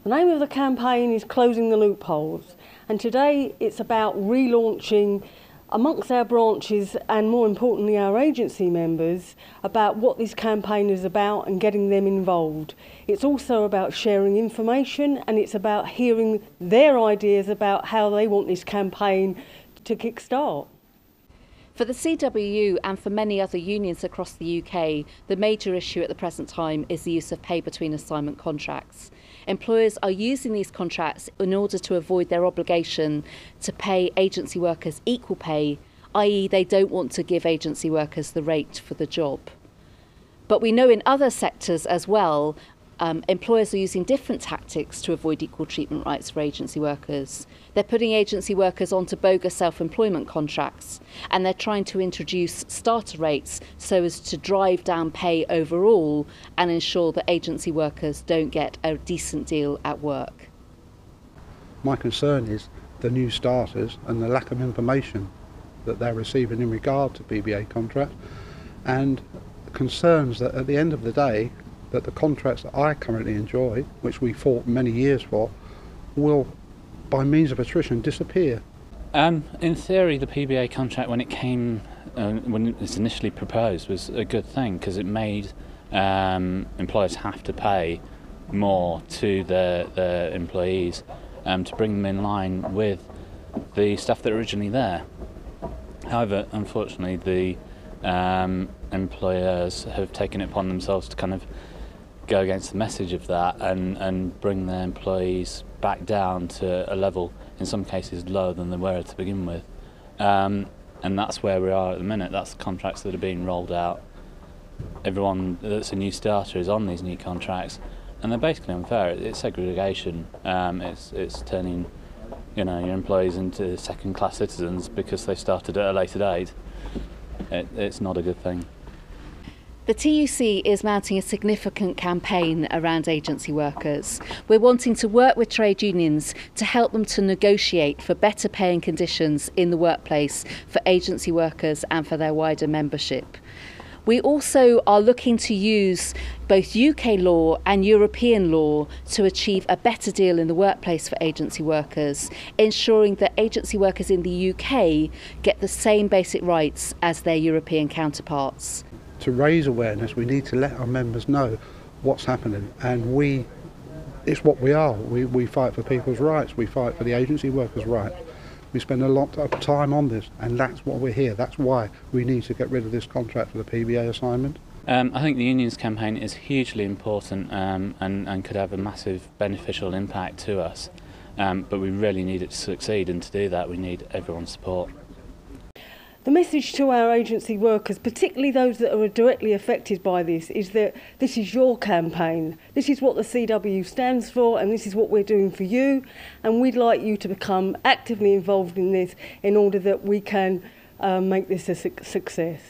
The name of the campaign is Closing the Loopholes, and today it's about relaunching amongst our branches and more importantly our agency members about what this campaign is about and getting them involved. It's also about sharing information, and it's about hearing their ideas about how they want this campaign to kick-start. For the CWU and for many other unions across the UK, the major issue at the present time is the use of pay between assignment contracts. Employers are using these contracts in order to avoid their obligation to pay agency workers equal pay, i.e. they don't want to give agency workers the rate for the job. But we know in other sectors as well, employers are using different tactics to avoid equal treatment rights for agency workers. They're putting agency workers onto bogus self-employment contracts, and they're trying to introduce starter rates so as to drive down pay overall and ensure that agency workers don't get a decent deal at work. My concern is the new starters and the lack of information that they're receiving in regard to BBA contracts, and concerns that at the end of the day that the contracts that I currently enjoy, which we fought many years for, will by means of attrition disappear. In theory, the PBA contract when it was initially proposed was a good thing, because it made employers have to pay more to their employees to bring them in line with the stuff that were originally there. However, unfortunately, the employers have taken it upon themselves to kind of go against the message of that and bring their employees back down to a level, in some cases, lower than they were to begin with. And that's where we are at the minute. That's the contracts that are being rolled out. Everyone that's a new starter is on these new contracts, and they're basically unfair. It's segregation. It's turning, your employees into second-class citizens because they started at a later date. It's not a good thing. The TUC is mounting a significant campaign around agency workers. We're wanting to work with trade unions to help them to negotiate for better pay and conditions in the workplace for agency workers and for their wider membership. We also are looking to use both UK law and European law to achieve a better deal in the workplace for agency workers, ensuring that agency workers in the UK get the same basic rights as their European counterparts. To raise awareness, we need to let our members know what's happening, and it's what we are. We fight for people's rights, we fight for the agency workers' rights. We spend a lot of time on this, and that's what we're here. That's why we need to get rid of this contract for the PBA assignment. I think the unions campaign is hugely important and could have a massive beneficial impact to us, but we really need it to succeed, and to do that we need everyone's support. The message to our agency workers, particularly those that are directly affected by this, is that this is your campaign. This is what the CWU stands for, and this is what we're doing for you, and we'd like you to become actively involved in this in order that we can make this a success.